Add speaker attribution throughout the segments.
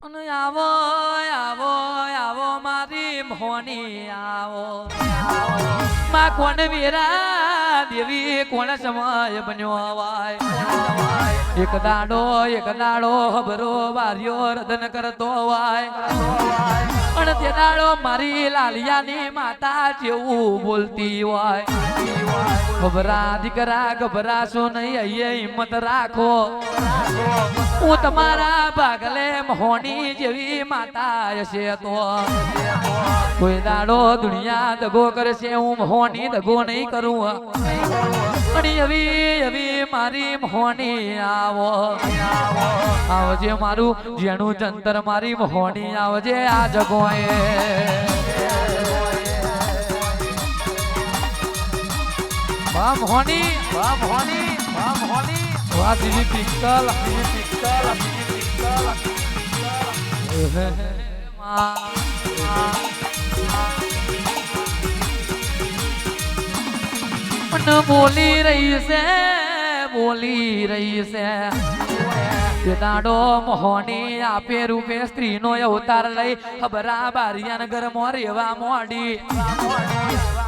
Speaker 1: આવો આવો આવો મારી મોની આવો માં કોણ વીરા દેવી કોણ સમય બન્યો વાય એક દાડો હબરો વાર્યો રદન કરતો વાય અને તે દાડો મારી લાલિયાની માતા જેવું બોલતી હોય ગભરા દીકરા ગભરાશો નહીં અહીંયા હિંમત રાખો હું તમારા ભાગલે મોહની જેવી માતા હશે તો કોઈ દાડો દુનિયા દગો કરશે હું મોહની દગો નહીં કરું અને એવી મારી મોહની આવો આવજે મારું જેનું જંતર મારી મોહની આવજે આ જગોએ વાહ મોહની વાહ મોહની વાહ મોહની વાહ દીદી પિક્કલ બોલી રહી છે દાડો મોહની આપે રૂપે સ્ત્રીનો અવતાર લઈ હબરા બારિયાન ઘરમાં રેવા મોડી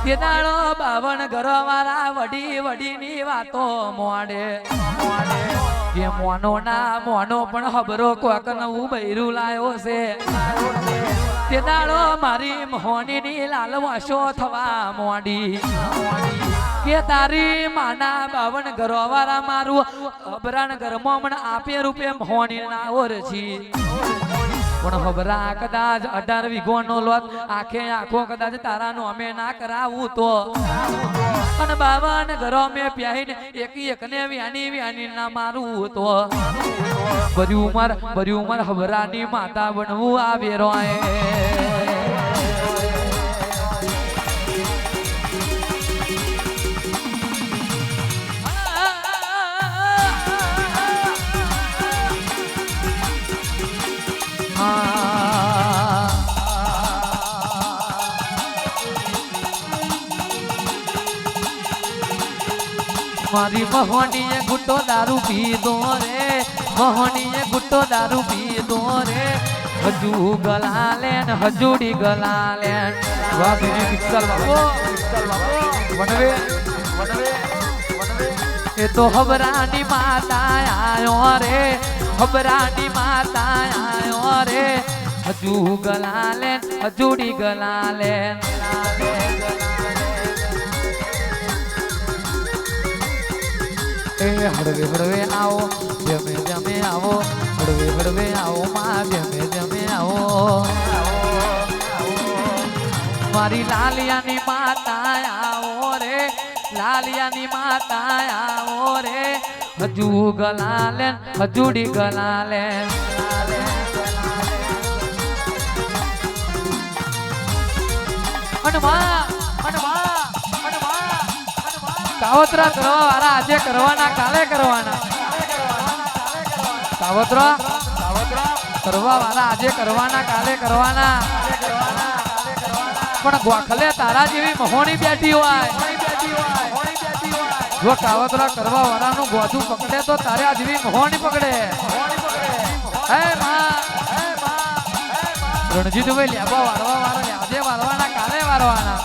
Speaker 1: તે દાડો 52 ઘરવાળા વડીની વાતો મોડે કે મોનો ના મોનો પણ હબરો કોક નવું બૈરું લાયો છે તે દાડો મારી મોહનીની લાલવાશો થવા મોડી કે તારી માના 52 ઘરવાળા મારું હબરાન ઘરમાં મને આપે રૂપે મોહની ના ઓરછી પણ હબરા કદાચ 18 વીઘોનો લોટ આખે આખો કદાચ તારા નોમે ના કરાવું તો અને 52 ઘરો મેં પ્યાહીને એકને વ્યાની ના મારું તો બરી ઉમર હબરાની માતા બનવું આવે રોય મારી મોહનીએ ગુટ્ટો દારૂ પીધો રે મોહનીએ ગુટ્ટો દારૂ પીધો રે હજુ ગલાલે ને હજુડી ગલાલે વાહ બીજી પિક્ચર બાબો વનવે એ તો હબરાની માતા આયો રે હબરાની માતા આયો રે હજુ ગલાલે હજુડી ગલાલે હળવે આવો જમે આવો હળવે આવો માં જમે આવો મારી લાલિયાની માતા આવો રે લાલિયાની માતા આવો રે હજુ ગલાલે હજુડી ગલાલે કાવતરા કરવા વાળા આજે કરવાના કાલે કરવાના કાવતરા કરવા વાળા આજે કરવાના કાલે કરવાના પણ ગોખલે તારા જેવી મોહણી બેઠી હોય જો કાવતરા કરવા વાળાનું ગોધું પકડે તો તારા જેવી મોહણી પકડે હે માં રણજીતભાઈ લેબા વાળવા વાળા આજે વાળવાના કાલે વાળવાના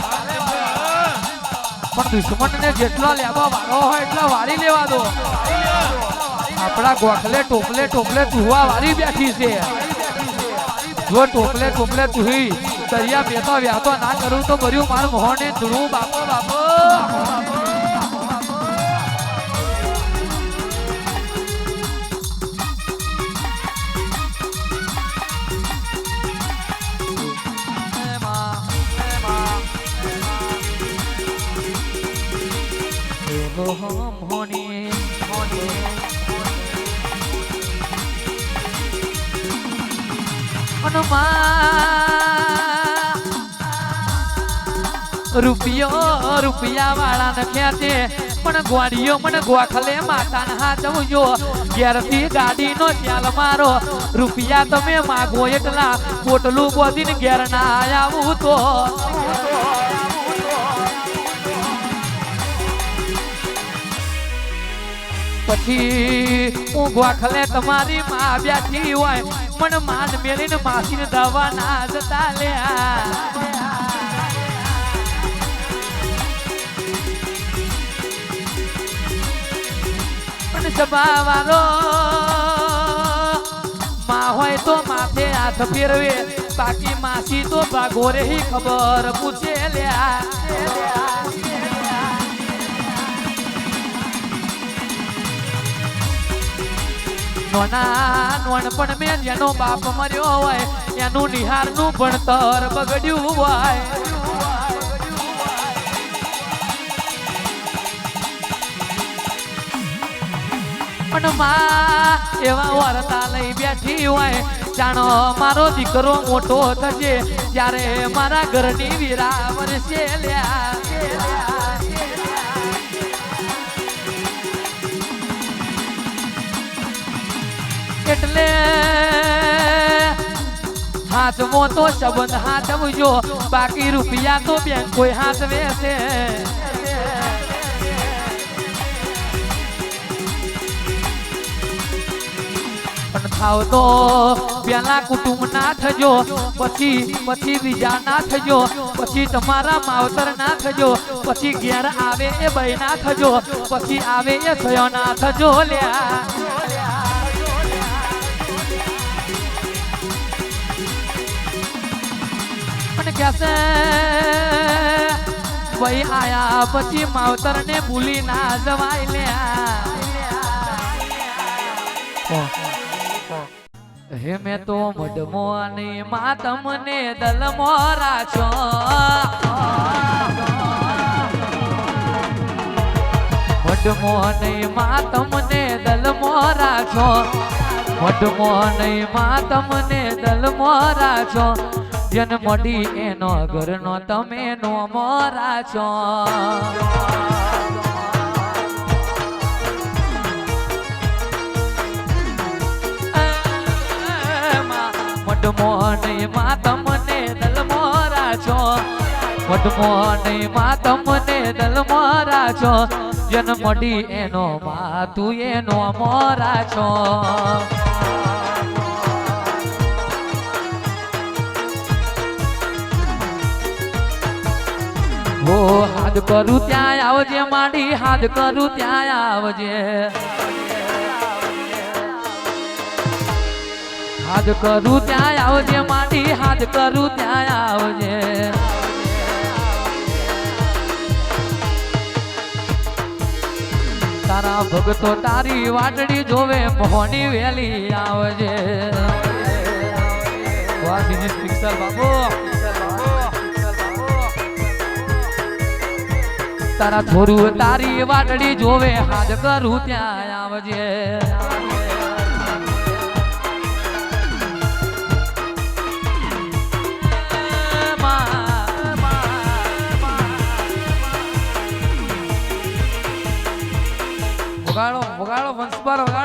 Speaker 1: પણ દુશ્મનને જેટલો લેવા વાળો હોય એટલો વાળી લેવા દો આપણા ગોખલે ટોપલે તુહવા વાળી બેઠી છે જો ટોપલે તુહી તરિયા બેતો વ્યાતો ના કરું તો ભર્યું મારું મોહને ધૂળું બાપો રૂપિયા વાળા નખ્યા છે પણ ગોળીઓ મને ગોખલે માતા ના હાચવજો ઘેરથી ગાડી નો ચાલ મારો રૂપિયા તમે માગો એટલા પોટલું બોધીને ઘેર ના આવું તો પછી હું ગોખલે તમારી માં બેઠી હોય પણ માન મેલીને માસીને દવા ના જતા લ્યા પણ સભા વાળો માં હોય તો માથે હાથ ફેરવે બાકી માસી તો ભાગોરે ખબર પૂછે લ્યા નોના નોનપણ મેં જેનો બાપ મર્યો હોય એનું નિહારનું ભણતર બગડ્યું હોય પણ માં એવા વાર્તા લઈ બેઠી હોય જાણો મારો દીકરો મોટો થશે ત્યારે મારા ઘરની વીરા વરસે લ્યા એટલે હાથમો તો સંબંધ હાથવજો બાકી રૂપિયા તો બેંકો હાથવે છે પણ થાવ તો પેલા કુટુંબ ના થજો પછી બીજા ના થજો પછી તમારા માવતર ના થજો પછી ઘેર આવે એ ભાઈ ના થજો પછી આવે એ થયો ના થજો લ્યા कैसे वही आया પછી માવતર ને ભૂલી ના જવાય લ્યા હે મે તો મડમો અને માતમ ને દલ મોરા છો મડમો ને માતમ ને દલ મોરા છો મડમો ને માતમ ને દલ મોરા છો જન મડી એનો ઘરનો તમે નો મોરા છો મડમો નહીં માતમ ને દલ મોરા છો મડમો નહીં માતમ ને દલ મોરા છો જન મડી એનો માતું એનો મોરા છો હો હાથ કરું ત્યાં આવજે માંડી હાથ કરું ત્યાં આવજે હાથ કરું ત્યાં આવજે માંડી હાથ કરું ત્યાં આવજે તારા ભગતો તારી વાટડી જોવે મોહની વેલી આવજે વાહ દિનેશ પિક્સલ બાબુ તારા થોરું તારી વાટડી જોવે હાથ કરું ત્યાં આવજે વગાડો વગાડો વંશ પર વગાડો